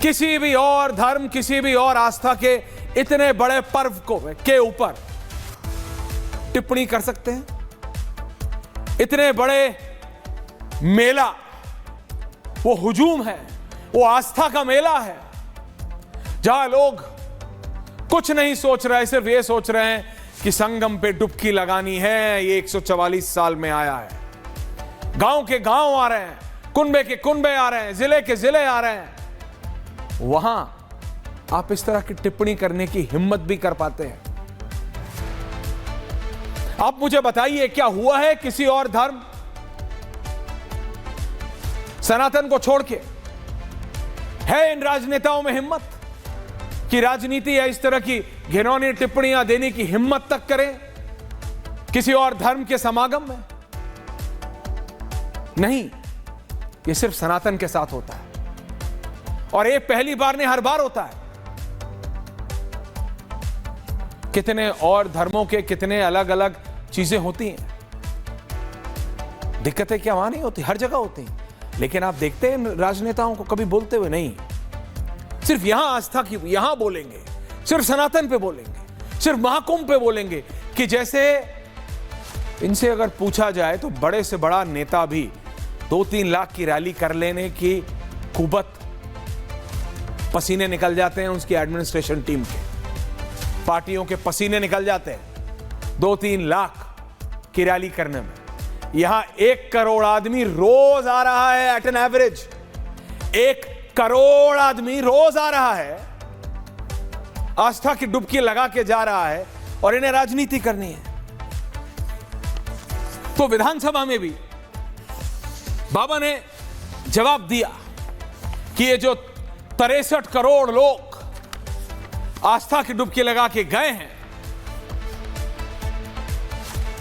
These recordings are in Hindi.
किसी भी और धर्म, किसी भी और आस्था के इतने बड़े पर्व के ऊपर टिप्पणी कर सकते हैं? इतने बड़े मेला, वो हुजूम है, वो आस्था का मेला है, जहां लोग कुछ नहीं सोच रहे, सिर्फ ये सोच रहे हैं कि संगम पे डुबकी लगानी है। ये 144 साल में आया है। गांव के गांव आ रहे हैं, कुनबे के कुनबे आ रहे हैं, जिले के जिले आ रहे हैं। वहां आप इस तरह की टिप्पणी करने की हिम्मत भी कर पाते हैं? आप मुझे बताइए, क्या हुआ है किसी और धर्म, सनातन को छोड़ के? है इन राजनेताओं में हिम्मत कि राजनीति या इस तरह की घिनौनी टिप्पणियां देने की हिम्मत तक करें किसी और धर्म के समागम में? नहीं, यह सिर्फ सनातन के साथ होता है, और ये पहली बार नहीं, हर बार होता है। कितने और धर्मों के कितने अलग अलग चीजें होती हैं। दिक्कतें क्या वहां नहीं होती? हर जगह होती हैं। लेकिन आप देखते हैं राजनेताओं को कभी बोलते हुए नहीं। सिर्फ यहां आस्था की, यहां बोलेंगे, सिर्फ सनातन पे बोलेंगे, सिर्फ महाकुंभ पे बोलेंगे, कि जैसे इनसे अगर पूछा जाए तो बड़े से बड़ा नेता भी 2-3 लाख की रैली कर लेने की कुबत, पसीने निकल जाते हैं उसकी एडमिनिस्ट्रेशन टीम के, पार्टियों के पसीने निकल जाते हैं 2-3 लाख की रैली करने में। यहां 1 करोड़ आदमी रोज आ रहा है, एट एन एवरेज 1 करोड़ आदमी रोज आ रहा है, आस्था की डुबकी लगा के जा रहा है, और इन्हें राजनीति करनी है। तो विधानसभा में भी बाबा ने जवाब दिया कि ये जो 63 करोड़ लोग आस्था की डुबकी लगा के गए हैं,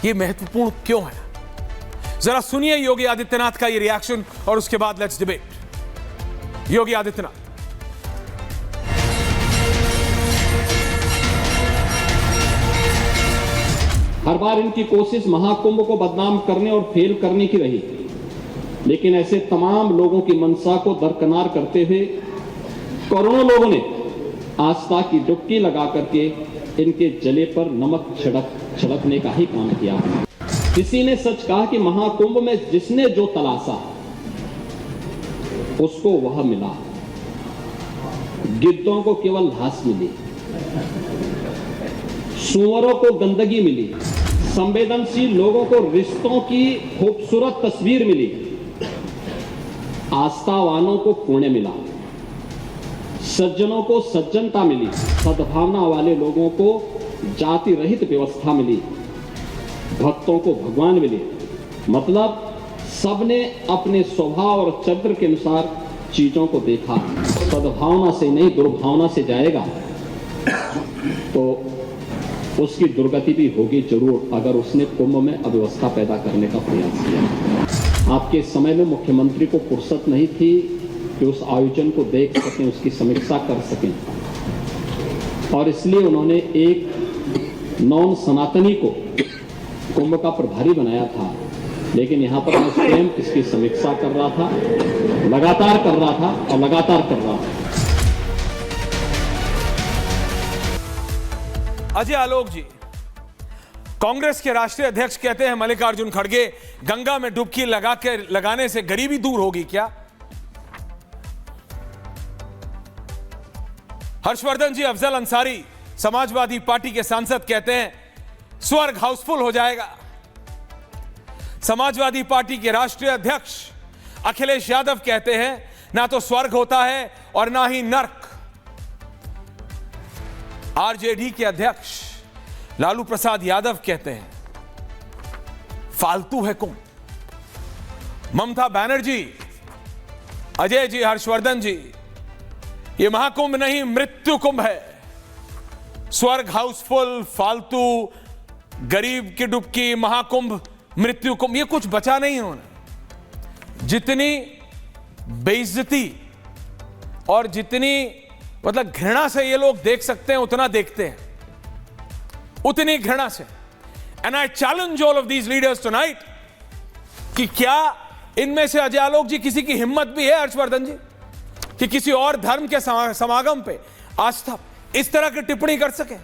ये महत्वपूर्ण क्यों है? जरा सुनिए योगी आदित्यनाथ का ये रिएक्शन, और उसके बाद लेट्स डिबेट। योगी आदित्यनाथ। हर बार इनकी कोशिश महाकुंभ को बदनाम करने और फेल करने की रही, लेकिन ऐसे तमाम लोगों की मंशा को दरकिनार करते हुए करोड़ों लोगों ने आस्था की डुबकी लगा करके इनके जले पर नमक छिड़कने का ही काम किया। किसी ने सच कहा कि महाकुंभ में जिसने जो तलाशा उसको वह मिला। गिद्धों को केवल घास मिली, सूअरों को गंदगी मिली, संवेदनशील लोगों को रिश्तों की खूबसूरत तस्वीर मिली, आस्थावानों को पुण्य मिला, सज्जनों को सज्जनता मिली, सद्भावना वाले लोगों को जाति रहित व्यवस्था मिली, भक्तों को भगवान मिले। मतलब सबने अपने स्वभाव और चरित्र के अनुसार चीजों को देखा। सद्भावना से नहीं, दुर्भावना से जाएगा तो उसकी दुर्गति भी होगी जरूर, अगर उसने कुंभ में अव्यवस्था पैदा करने का प्रयास किया। आपके समय में मुख्यमंत्री को फुर्सत नहीं थी कि उस आयोजन को देख सकें, उसकी समीक्षा कर सकें, और इसलिए उन्होंने एक नॉन सनातनी को कुंभ का प्रभारी बनाया था। लेकिन यहां पर मैं स्वयं इसकी समीक्षा कर रहा था, लगातार कर रहा था और लगातार कर रहा था। अजय आलोक जी, कांग्रेस के राष्ट्रीय अध्यक्ष कहते हैं मल्लिकार्जुन खड़गे, गंगा में डुबकी लगाने से गरीबी दूर होगी क्या? हर्षवर्धन जी, अफजल अंसारी समाजवादी पार्टी के सांसद कहते हैं स्वर्ग हाउसफुल हो जाएगा। समाजवादी पार्टी के राष्ट्रीय अध्यक्ष अखिलेश यादव कहते हैं ना तो स्वर्ग होता है और ना ही नर्क। आरजेडी के अध्यक्ष लालू प्रसाद यादव कहते हैं फालतू है कुंभ। ममता बनर्जी, अजय जी, हर्षवर्धन जी, यह महाकुंभ नहीं मृत्यु कुंभ है। स्वर्ग हाउसफुल, फालतू, गरीब की डुबकी, महाकुंभ, मृत्यु कुंभ, ये कुछ बचा नहीं उन्होंने। जितनी बेइज्जती और जितनी मतलब घृणा से ये लोग देख सकते हैं उतना देखते हैं, उतनी घृणा से। And I challenge all of these leaders tonight कि क्या इनमें से अजय आलोक जी किसी की हिम्मत भी है, हर्षवर्धन जी, कि किसी और धर्म के समागम पे आस्था इस तरह की टिप्पणी कर सके।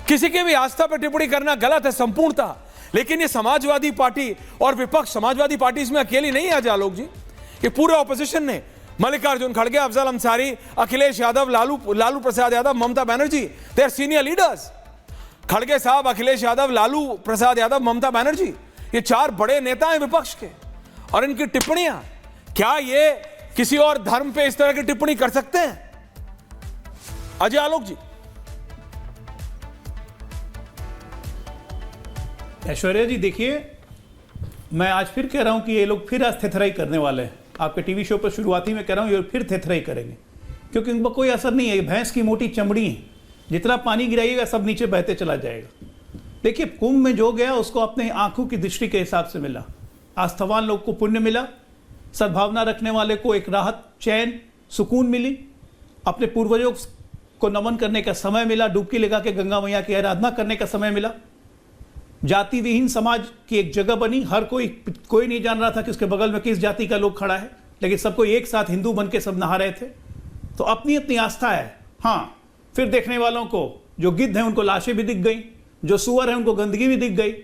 किसी के भी आस्था पर टिप्पणी करना गलत है संपूर्णतः, लेकिन ये समाजवादी पार्टी और विपक्ष, समाजवादी पार्टी इसमें अकेली नहीं है आलोक जी, कि पूरे ऑपोजिशन ने, मल्लिकार्जुन खड़गे, Afzal Ansari, Akhilesh Yadav, Lalu Prasad Yadav, Mamata Banerjee, they are senior leaders. खड़गे साहब, अखिलेश यादव, लालू प्रसाद यादव, ममता बनर्जी, ये 4 बड़े नेता हैं विपक्ष के, और इनकी टिप्पणियां, क्या ये किसी और धर्म पे इस तरह की टिप्पणी कर सकते हैं? अजय आलोक जी। ऐश्वर्या जी, देखिए, मैं आज फिर कह रहा हूं कि ये लोग फिर आज थेथराई करने वाले हैं। आपके टीवी शो पर शुरुआती में कह रहा हूं, ये फिर थेथराई करेंगे, क्योंकि उन पर कोई असर नहीं है। भैंस की मोटी चमड़ी है, जितना पानी गिराइएगा सब नीचे बहते चला जाएगा। देखिए, कुंभ में जो गया उसको अपने आंखों की दृष्टि के हिसाब से मिला। आस्थावान लोग को पुण्य मिला, सद्भावना रखने वाले को एक राहत, चैन, सुकून मिली, अपने पूर्वजों को नमन करने का समय मिला, डुबकी लगा के गंगा मैया की आराधना करने का समय मिला। जाति विहीन समाज की एक जगह बनी। हर कोई नहीं जान रहा था कि उसके बगल में किस जाति का लोग खड़ा है, लेकिन सबको एक साथ हिंदू बन के सब नहा रहे थे। तो अपनी अपनी आस्था है। हाँ, फिर देखने वालों को, जो गिद्ध हैं उनको लाशें भी दिख गई, जो सुअर हैं उनको गंदगी भी दिख गई,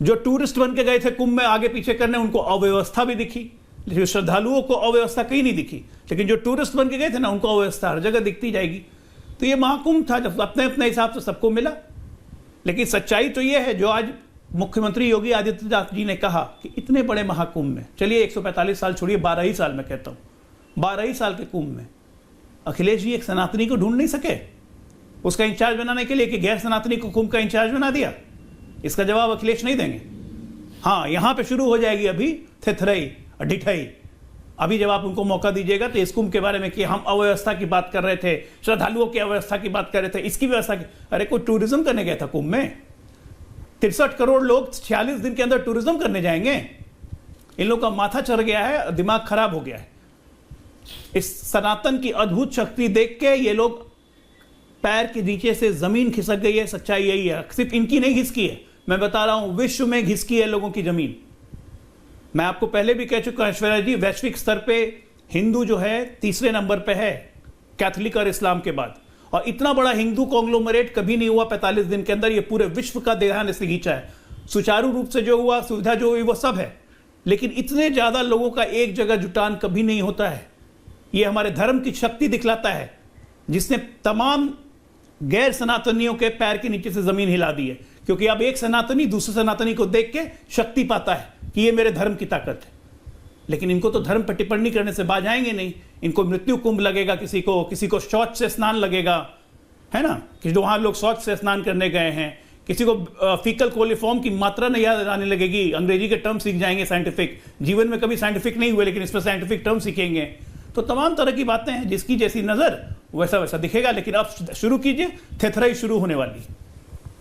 जो टूरिस्ट बन के गए थे कुंभ में आगे पीछे करने उनको अव्यवस्था भी दिखी। लेकिन श्रद्धालुओं को अव्यवस्था कहीं नहीं दिखी, लेकिन जो टूरिस्ट बन के गए थे ना, उनको अव्यवस्था हर जगह दिखती जाएगी। तो ये महाकुंभ था, जब अपने अपने हिसाब से सबको मिला। लेकिन सच्चाई तो ये है, जो आज मुख्यमंत्री योगी आदित्यनाथ जी ने कहा कि इतने बड़े महाकुंभ में, चलिए 145 साल छोड़िए, 12 ही साल में कहता हूं, 12 ही साल के कुंभ में अखिलेश जी एक सनातनी को ढूंढ नहीं सके उसका इंचार्ज बनाने के लिए, कि गैर सनातनी को कुंभ का इंचार्ज बना दिया। इसका जवाब अखिलेश नहीं देंगे। हाँ, यहां पे शुरू हो जाएगी अभी थेथराई, ढिठाई। अभी जब आप उनको मौका दीजिएगा तो इस कुंभ के बारे में कि हम अव्यवस्था की बात कर रहे थे, श्रद्धालुओं की अव्यवस्था की बात कर रहे थे, इसकी व्यवस्था की, अरे कोई टूरिज्म करने गया था कुंभ में? 63 करोड़ लोग 46 दिन के अंदर टूरिज्म करने जाएंगे? इन लोगों का माथा चढ़ गया है, दिमाग खराब हो गया है। इस सनातन की अद्भुत शक्ति देख के ये लोग पैर के नीचे से जमीन खिसक गई है। सच्चाई यही है। सिर्फ इनकी नहीं घिसकी है, मैं बता रहा हूं, विश्व में घिसकी है लोगों की जमीन। मैं आपको पहले भी कह चुका हूं ऐश्वर्या जी, वैश्विक स्तर पे हिंदू जो है 3रे नंबर पे है, कैथोलिक और इस्लाम के बाद। और इतना बड़ा हिंदू कॉन्ग्लोमरेट कभी नहीं हुआ 45 दिन के अंदर। ये पूरे विश्व का ध्यान इसने खींचा है। सुचारू रूप से जो हुआ, सुविधा जो हुई, वो सब है, लेकिन इतने ज्यादा लोगों का एक जगह जुटान कभी नहीं होता है। ये हमारे धर्म की शक्ति दिखलाता है, जिसने तमाम गैर सनातनियों के पैर के नीचे से जमीन हिला दी है। क्योंकि अब एक सनातनी दूसरे सनातनी को देख के शक्ति पाता है कि ये मेरे धर्म की ताकत है। लेकिन इनको तो धर्म पर टिप्पणी करने से बाज आएंगे नहीं। इनको मृत्यु कुंभ लगेगा, किसी को शौच से स्नान लगेगा, है ना, कि जो वहां लोग शौच से स्नान करने गए हैं, किसी को फीकल कोलिफॉर्म की मात्रा नहीं याद आने लगेगी, अंग्रेजी के टर्म सीख जाएंगे साइंटिफिक। जीवन में कभी साइंटिफिक नहीं हुए, लेकिन इसमें साइंटिफिक टर्म सीखेंगे। तो तमाम तरह की बातें हैं, जिसकी जैसी नजर वैसा वैसा दिखेगा। लेकिन अब शुरू कीजिए, थेथराई शुरू होने वाली है।